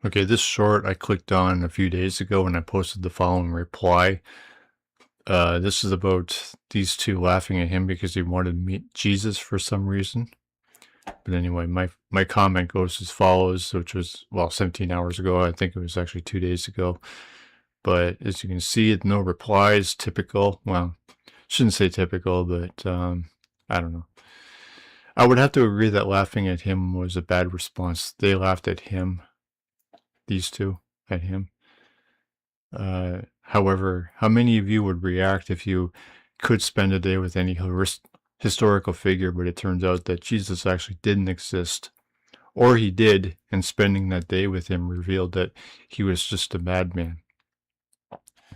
Okay, this short I clicked on a few days ago and I posted the following reply. This is about these two laughing at him because he wanted to meet Jesus for some reason. But anyway, my comment goes as follows, which was, well, 17 hours ago. I think it was actually 2 days ago. But as you can see, no replies, typical. Well, shouldn't say typical, but I don't know. I would have to agree that laughing at him was a bad response. They laughed at him, these two, at him. However, how many of you would react if you could spend a day with any historical figure, but it turns out that Jesus actually didn't exist? Or he did, and spending that day with him revealed that he was just a madman.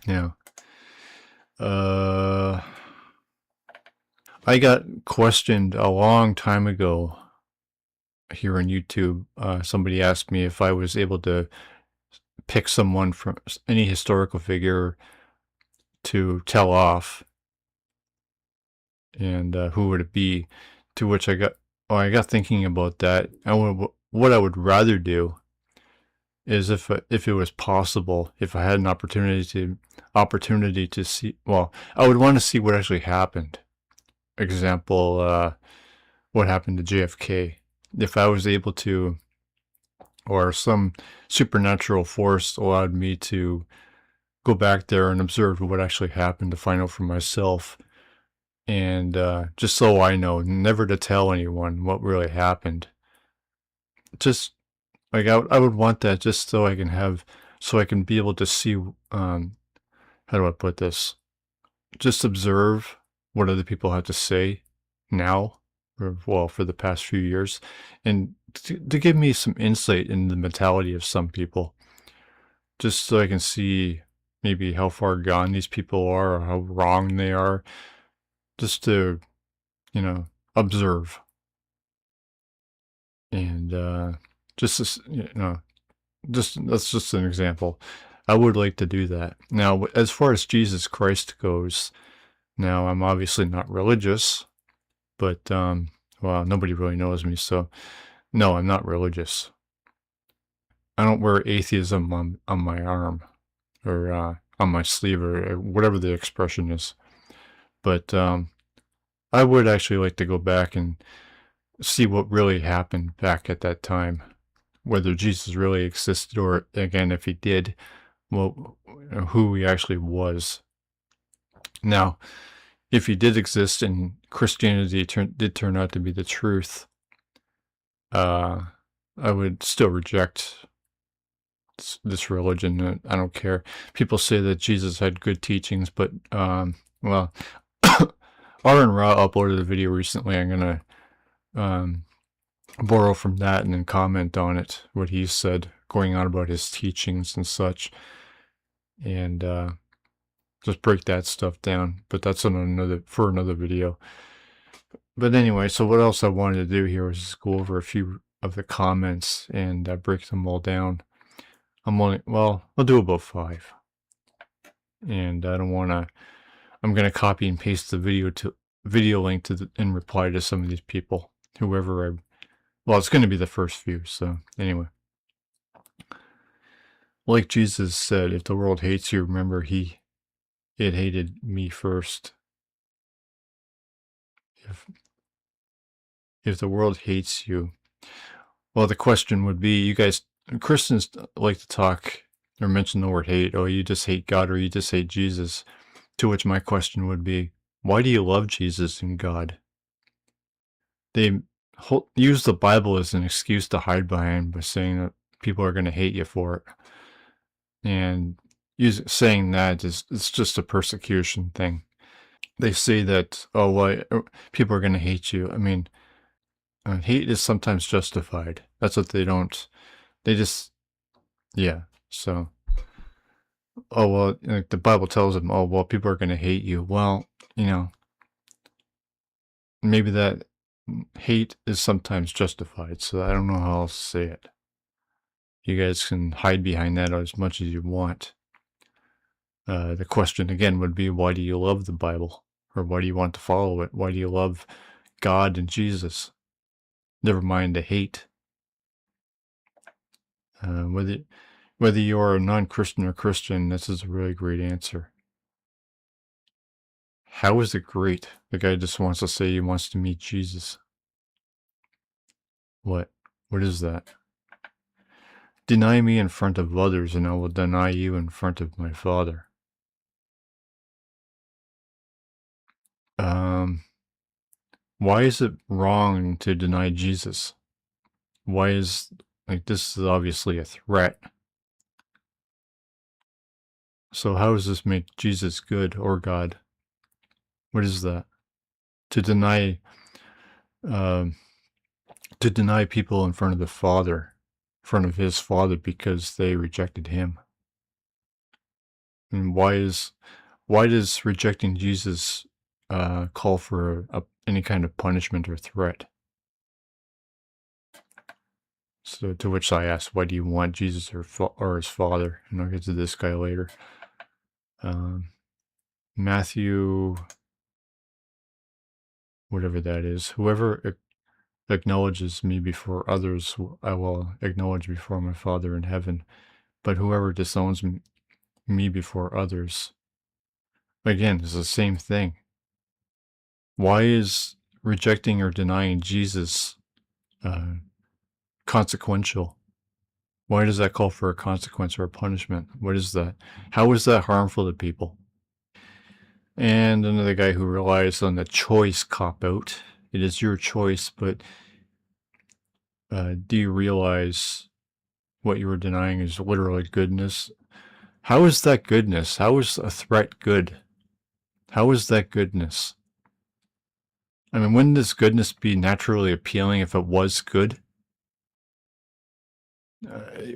Now, I got questioned a long time ago here on YouTube. Somebody asked me if I was able to pick someone from any historical figure to tell off, and who would it be? To which I got thinking about that. What I would rather do is if it was possible, if I had an opportunity to see. Well, I would want to see what actually happened. Example, what happened to JFK? If I was able to, or some supernatural force allowed me to go back there and observe what actually happened to find out for myself. And just so I know, never to tell anyone what really happened. Just like I would want that just so I can be able to see, how do I put this? Just observe what other people have to say now, or well, for the past few years, and to give me some insight in the mentality of some people, just so I can see maybe how far gone these people are or how wrong they are, just to, observe. And just that's just an example. I would like to do that. Now, as far as Jesus Christ goes, now I'm obviously not religious, but well, nobody really knows me, so no, I'm not religious. I don't wear atheism on my arm or on my sleeve or whatever the expression is. But I would actually like to go back and see what really happened back at that time, whether Jesus really existed, or again, if he did, well, who he actually was. Now, if he did exist and Christianity did turn out to be the truth, I would still reject this religion. I don't care. People say that Jesus had good teachings, but well, Aaron Ra uploaded a video recently. I'm gonna borrow from that and then comment on it, what he said, going on about his teachings and such, and just break that stuff down. But that's on another video. But anyway, so what else I wanted to do here was just go over a few of the comments and break them all down. I'll do about 5. And I don't want to, I'm going to copy and paste the video link and reply to some of these people, well, it's going to be the first few. So anyway, like Jesus said, if the world hates you, remember it hated me first. If the world hates you, well, the question would be, you guys, Christians like to talk or mention the word hate. Oh, you just hate God or you just hate Jesus. To which my question would be, why do you love Jesus and God? They use the Bible as an excuse to hide behind by saying that people are going to hate you for it. And saying that it's just a persecution thing. They say that, oh, well, people are going to hate you. I mean, hate is sometimes justified. That's what they just, yeah. So, oh, well, like the Bible tells them, oh, well, people are going to hate you. Well, maybe that hate is sometimes justified. So I don't know how else to say it. You guys can hide behind that as much as you want. The question again would be, why do you love the Bible? Or why do you want to follow it? Why do you love God and Jesus? Never mind the hate. Whether you are a non-Christian or Christian, this is a really great answer. How is it great? The guy just wants to say he wants to meet Jesus. What? What is that? Deny me in front of others, and I will deny you in front of my Father. Why is it wrong to deny Jesus? Why is, like, this is obviously a threat. So how does this make Jesus good or God? What is that? To deny, people in front of the Father, in front of his Father, because they rejected him. And why does rejecting Jesus call for any kind of punishment or threat? So to which I asked, why do you want Jesus or his Father? And I'll get to this guy later. Matthew, whatever that is, whoever acknowledges me before others, I will acknowledge before my Father in heaven. But whoever disowns me before others, again, it's the same thing. Why is rejecting or denying Jesus consequential? Why does that call for a consequence or a punishment? What is that? How is that harmful to people? And another guy who relies on the choice cop-out. It is your choice, but do you realize what you were denying is literally goodness? How is that goodness? How is a threat good? How is that goodness? I mean, wouldn't this goodness be naturally appealing if it was good?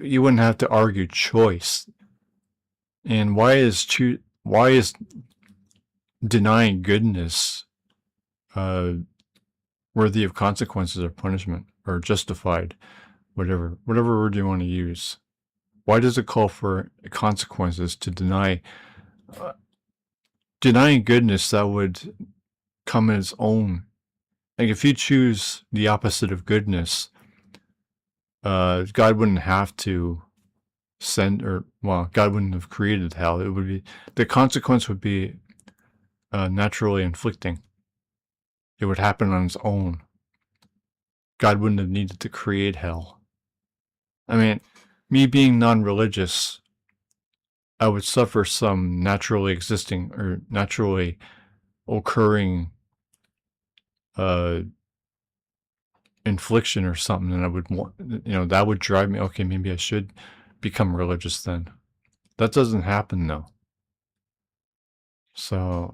You wouldn't have to argue choice. And why is denying goodness worthy of consequences or punishment or justified? Whatever word you want to use. Why does it call for consequences to deny? Denying goodness, that would come in its own. Like, if you choose the opposite of goodness, God wouldn't have to God wouldn't have created hell. It would be, the consequence would be naturally inflicting. It would happen on its own. God wouldn't have needed to create hell. I mean, me being non-religious, I would suffer some naturally existing or naturally occurring infliction or something, and I would want, that would drive me, okay, maybe I should become religious then. That doesn't happen though. So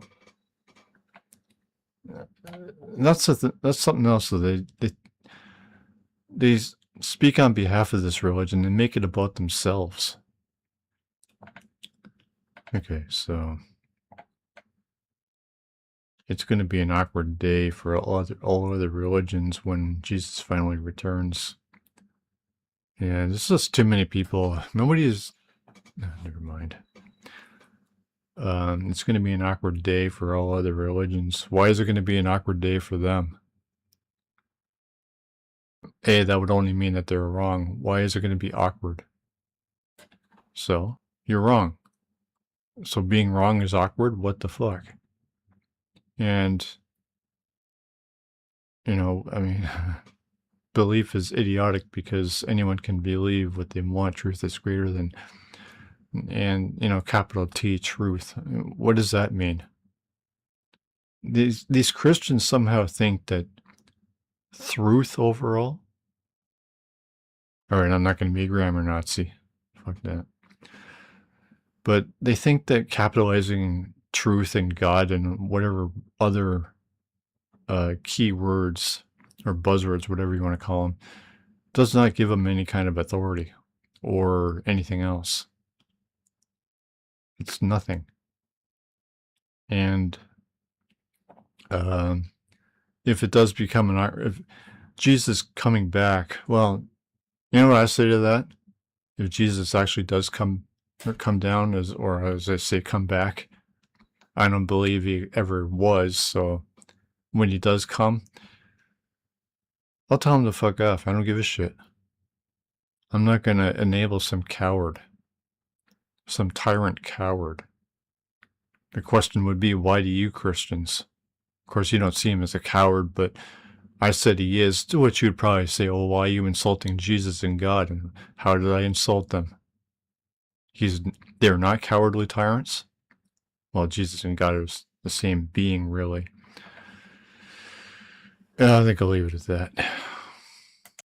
that's something else. So they speak on behalf of this religion and make it about themselves. Okay, so it's going to be an awkward day for all other religions when Jesus finally returns. Yeah, there's just too many people. Nobody is. Never mind. It's going to be an awkward day for all other religions. Why is it going to be an awkward day for them? That would only mean that they're wrong. Why is it going to be awkward? So, you're wrong. So being wrong is awkward? What the fuck? And, I mean, belief is idiotic because anyone can believe what they want. Truth is greater than, and, capital T, truth. What does that mean? These Christians somehow think that truth overall. All right, I'm not going to be a grammar Nazi. Fuck that. But they think that capitalizing truth and God and whatever other key words or buzzwords, whatever you want to call them, does not give them any kind of authority or anything else. It's nothing. And if it does become if Jesus coming back, well, you know what I say to that? If Jesus actually does come down, as I say, come back, I don't believe he ever was. So when he does come, I'll tell him to fuck off. I don't give a shit. I'm not going to enable some coward, some tyrant coward. The question would be, why do you Christians? Of course, you don't see him as a coward, but I said he is, to which you'd probably say, oh, why are you insulting Jesus and God? And how did I insult them? They're not cowardly tyrants? Well, Jesus and God are the same being, really. I think I'll leave it at that.